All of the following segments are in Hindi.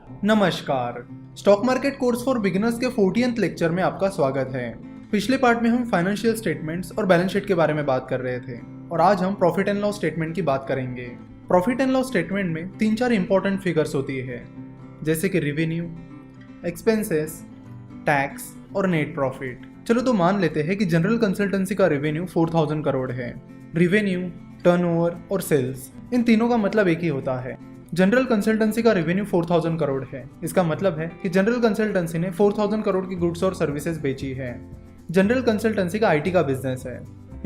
नमस्कार। Stock market course for beginners के 40th लेक्चर में आपका स्वागत है। पिछले पार्ट में हम फाइनेंशियल स्टेटमेंट्स और बैलेंस शीट के बारे में बात कर रहे थे और आज हम प्रॉफिट एंड लॉस स्टेटमेंट की बात करेंगे। प्रॉफिट एंड लॉस स्टेटमेंट में 3-4 इंपॉर्टेंट फिगर्स होती है, जैसे कि रेवेन्यू, एक्सपेंसेस, टैक्स और नेट प्रॉफिट। चलो तो मान लेते हैं कि जनरल कंसल्टेंसी का रेवेन्यू 4000 करोड़ है। रेवेन्यू, टर्नओवर और सेल्स, इन तीनों का मतलब एक ही होता है। जनरल कंसल्टेंसी का रेवेन्यू 4000 करोड़ है। इसका मतलब है कि जनरल कंसल्टेंसी ने 4000 करोड़ की गुड्स और सर्विसेज बेची है। जनरल कंसल्टेंसी का आईटी का बिजनेस है,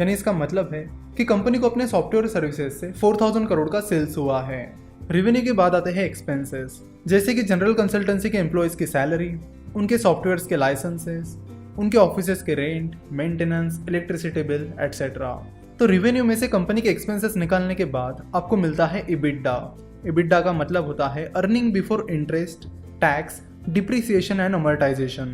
यानी इसका मतलब है कि कंपनी को अपने सॉफ्टवेयर सर्विसेज से 4000 करोड़ का सेल्स हुआ है। रेवेन्यू के बाद आते हैं एक्सपेंसेस, जैसे कि जनरल कंसल्टेंसी के एम्प्लॉयज की सैलरी, उनके सॉफ्टवेयर के लाइसेंसेस, उनके ऑफिसेज के rent, maintenance, electricity bill etcetera. तो रेवेन्यू में से कंपनी के एक्सपेंसेस निकालने के बाद आपको मिलता है इबिडा। इबिडा का मतलब होता है earning before interest, tax, depreciation and amortisation.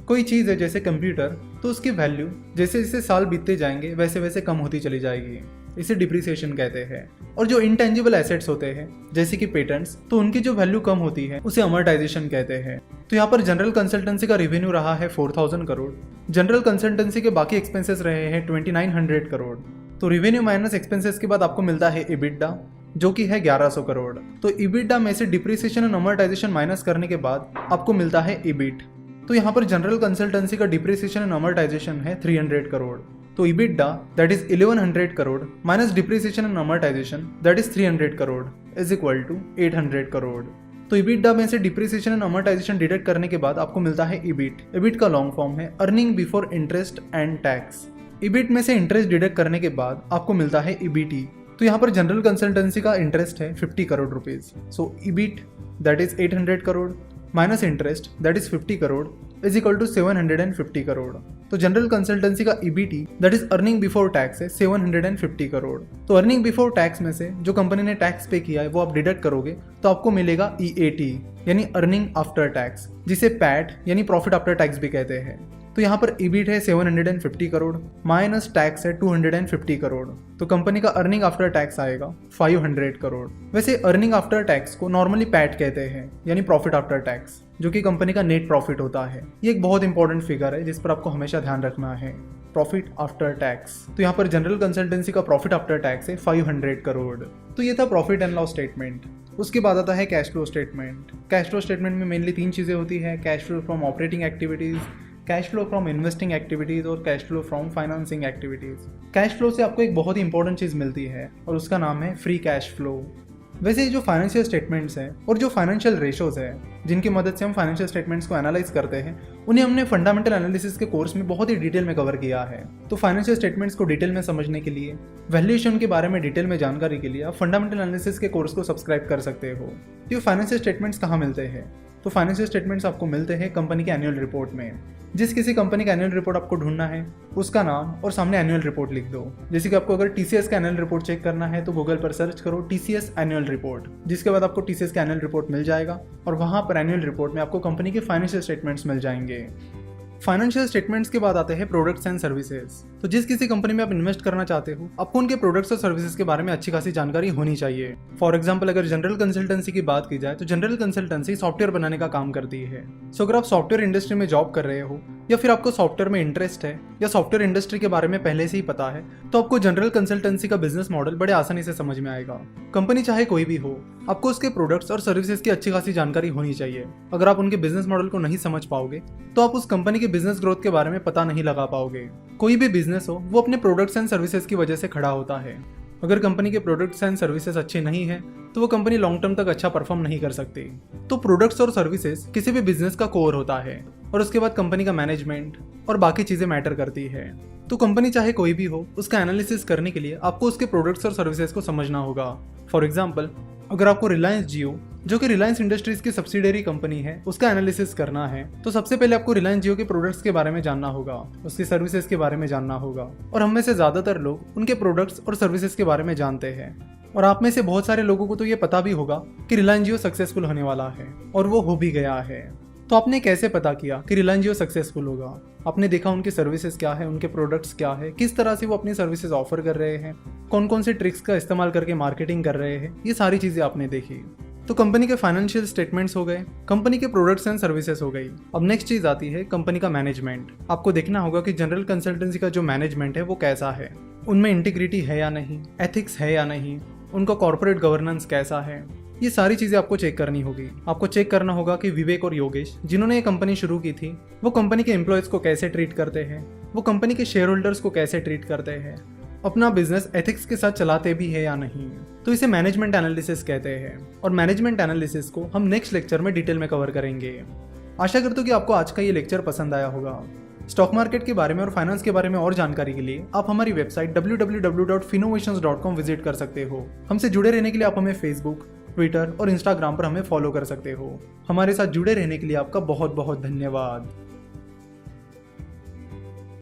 कोई चीज़ है जैसे कंप्यूटर, तो उसकी वैल्यू जैसे जैसे साल बीतते जाएंगे वैसे वैसे कम होती चली जाएगी, इसे डिप्रिसिएशन कहते हैं। और जो इंटेंजिबल एसेट्स होते हैं जैसे कि पेटेंट्स, तो उनकी जो वैल्यू कम होती है उसे अमोर्टाइजेशन कहते हैं। तो यहाँ पर जनरल कंसल्टेंसी का रेवेन्यू रहा है 4000 करोड़। जनरल कंसल्टेंसी के बाकी एक्सपेंसेस रहे हैं 2900 करोड़। तो रेवेन्यू माइनस एक्सपेंसेस के बाद आपको मिलता है इबिडा, जो कि है 1100 करोड़। तो इबिडा में से डिप्रिसिएशन और अमोर्टाइजेशन माइनस करने के बाद आपको मिलता है इबिट। तो यहाँ पर जनरल कंसल्टेंसी का डिप्रिसिएशन एंड अमोर्टाइजेशन है 300 करोड़। तो EBITDA that is 1100 crore minus depreciation and amortisation that is 300 crore is equal to 800 crore. तो इबिडा में से डिप्रिसिएशन एंड अमोर्टाइजेशन डिडक्ट करने के बाद आपको मिलता है इबिट। इबिट का लॉन्ग फॉर्म है earning before interest and tax. EBIT में से इंटरेस्ट डिडक्ट करने के बाद आपको मिलता है इबीटी। तो यहाँ पर जनरल कंसल्टेंसी का इंटरेस्ट है 50 crore rupees. So EBIT that is 800 crore minus interest that is 50 crore is equal to 750 crore. तो जनरल कंसल्टेंसी का EBT that is earning before tax है 750 करोड़। तो अर्निंग बिफोर टैक्स में से जो कंपनी ने टैक्स पे किया है वो आप डिडक्ट करोगे तो आपको मिलेगा ईएटी, यानी अर्निंग आफ्टर टैक्स, जिसे पैट यानी प्रॉफिट आफ्टर टैक्स भी कहते हैं। तो यहाँ पर ईबिट है 750 करोड़ माइनस टैक्स है 250 करोड़। तो कंपनी का अर्निंग आफ्टर टैक्स आएगा 500 करोड़। वैसे अर्निंग आफ्टर टैक्स को नॉर्मली पैट कहते हैं, यानी प्रॉफिट आफ्टर टैक्स, जो कि कंपनी का नेट प्रॉफिट होता है। ये एक बहुत इंपॉर्टेंट फिगर है जिस पर आपको हमेशा ध्यान रखना है, प्रॉफिट आफ्टर टैक्स। तो यहाँ पर जनरल कंसल्टेंसी का प्रॉफिट आफ्टर टैक्स है 500 करोड़। तो ये था प्रॉफिट एंड लॉस स्टेटमेंट। उसके बाद आता है cash flow statement. Cash flow statement में मेनली 3 चीज़ें होती है, cash flow from operating activities, cash flow from investing activities और cash flow from financing activities. Cash flow से आपको एक बहुत ही इंपॉर्टेंट चीज़ मिलती है और उसका नाम है फ्री कैश फ्लो। वैसे जो फाइनेंशियल स्टेटमेंट्स हैं और जो फाइनेंशियल रेशोज हैं जिनकी मदद से हम फाइनेंशियल स्टेटमेंट्स को एनालाइज करते हैं, उन्हें हमने फंडामेंटल एनालिसिस के कोर्स में बहुत ही डिटेल में कवर किया है। तो फाइनेंशियल स्टेटमेंट्स को डिटेल में समझने के लिए, वैल्यूएशन के बारे में डिटेल में जानकारी के लिए आप फंडामेंटल एनालिसिस के कोर्स को सब्सक्राइब कर सकते हो। ये फाइनेंशियल स्टेटमेंट्स कहाँ मिलते हैं? तो फाइनेंशियल स्टेटमेंट्स आपको मिलते हैं कंपनी के एनुअल रिपोर्ट में। जिस किसी कंपनी का एनुअल रिपोर्ट आपको ढूंढना है, उसका नाम और सामने एनुअल रिपोर्ट लिख दो। जैसे कि आपको अगर टीसीएस का एनुअल रिपोर्ट चेक करना है तो गूगल पर सर्च करो टीसीएस एनुअल रिपोर्ट, जिसके बाद आपको टीसीएस का एनुअल रिपोर्ट मिल जाएगा और वहां पर एनुअल रिपोर्ट में आपको कंपनी के फाइनेंशियल स्टेटमेंट्स मिल जाएंगे। फाइनेंशियल स्टेटमेंट्स के बाद आते हैं प्रोडक्ट्स एंड सर्विसेज। तो जिस किसी कंपनी में आप इन्वेस्ट करना चाहते हो, आपको उनके प्रोडक्ट्स और सर्विसेज के बारे में अच्छी खासी जानकारी होनी चाहिए। फॉर एग्जांपल, अगर जनरल कंसल्टेंसी की बात की जाए तो जनरल कंसल्टेंसी सॉफ्टवेयर बनाने का काम करती है। सो अगर आप सॉफ्टवेयर इंडस्ट्री में जॉब कर रहे हो या फिर आपको सॉफ्टवेयर में इंटरेस्ट है या सॉफ्टवेयर इंडस्ट्री के बारे में पहले से ही पता है, तो आपको जनरल कंसल्टेंसी का बिजनेस मॉडल बड़े आसानी से समझ में आएगा। कंपनी चाहे कोई भी हो, आपको उसके प्रोडक्ट्स और सर्विसेज की अच्छी खासी जानकारी होनी चाहिए। अगर आप उनके बिजनेस मॉडल को नहीं समझ पाओगे तो आप उस कंपनी के बिजनेस ग्रोथ के बारे में पता नहीं लगा पाओगे। कोई भी बिजनेस हो वो अपने प्रोडक्ट्स एंड सर्विसेज की वजह से खड़ा होता है। अगर कंपनी के प्रोडक्ट्स एंड सर्विसेज अच्छे नहीं है तो वो कंपनी लॉन्ग टर्म तक अच्छा परफॉर्म नहीं कर सकती। तो प्रोडक्ट्स और सर्विसेज किसी भी बिजनेस का कोर होता है और उसके बाद कंपनी का मैनेजमेंट और बाकी चीजें मैटर करती है। तो कंपनी चाहे कोई भी हो, उसका एनालिसिस करने के लिए आपको उसके प्रोडक्ट्स और सर्विसेज को समझना होगा। फॉर एग्जाम्पल, अगर आपको रिलायंस जियो, जो कि रिलायंस इंडस्ट्रीज की सब्सिडियरी कंपनी है, उसका एनालिसिस करना है तो सबसे पहले आपको रिलायंस जियो के प्रोडक्ट्स के बारे में जानना होगा, उसकी सर्विसेज के बारे में जानना होगा। और हम में से ज्यादातर लोग उनके प्रोडक्ट्स और सर्विसेज के बारे में जानते हैं। और आप में से बहुत सारे लोगों को तो ये पता भी होगा कि रिलायंस जियो सक्सेसफुल होने वाला है, और वो हो भी गया है। तो आपने कैसे पता किया कि रिलायंस जियो सक्सेसफुल होगा? आपने देखा उनकी सर्विसेज क्या है, उनके प्रोडक्ट्स क्या है, किस तरह से वो अपनी सर्विसेज ऑफर कर रहे हैं, कौन कौन से ट्रिक्स का इस्तेमाल करके मार्केटिंग कर रहे हैं, ये सारी चीज़ें आपने देखी। तो कंपनी के फाइनेंशियल स्टेटमेंट्स हो गए, कंपनी के प्रोडक्ट्स एंड सर्विसेज हो गई। अब नेक्स्ट चीज आती है कंपनी का मैनेजमेंट। आपको देखना होगा कि जनरल कंसल्टेंसी का जो मैनेजमेंट है वो कैसा है, उनमें इंटीग्रिटी है या नहीं, एथिक्स है या नहीं, उनका कॉर्पोरेट गवर्नेंस कैसा है। ये सारी चीजें आपको चेक करनी होगी। आपको चेक करना होगा कि विवेक और योगेश जिन्होंने ये कंपनी शुरू की थी वो कंपनी के एम्प्लॉयज को कैसे ट्रीट करते हैं, वो कंपनी के शेयर होल्डर्स को कैसे ट्रीट करते हैं, अपना बिजनेस एथिक्स के साथ चलाते भी है या नहीं। तो इसे मैनेजमेंट एनालिसिस कहते हैं और मैनेजमेंट एनालिसिस को हम नेक्स्ट लेक्चर में डिटेल में कवर करेंगे। आशा करता हूँ कि आपको आज का ये लेक्चर पसंद आया होगा। स्टॉक मार्केट के बारे में और फाइनेंस के बारे में और जानकारी के लिए आप हमारी वेबसाइट www.finnovations.com विजिट कर सकते हो। हमसे जुड़े रहने के लिए आप हमें फेसबुक, ट्विटर और इंस्टाग्राम पर हमें फॉलो कर सकते हो। हमारे साथ जुड़े रहने के लिए आपका बहुत बहुत धन्यवाद।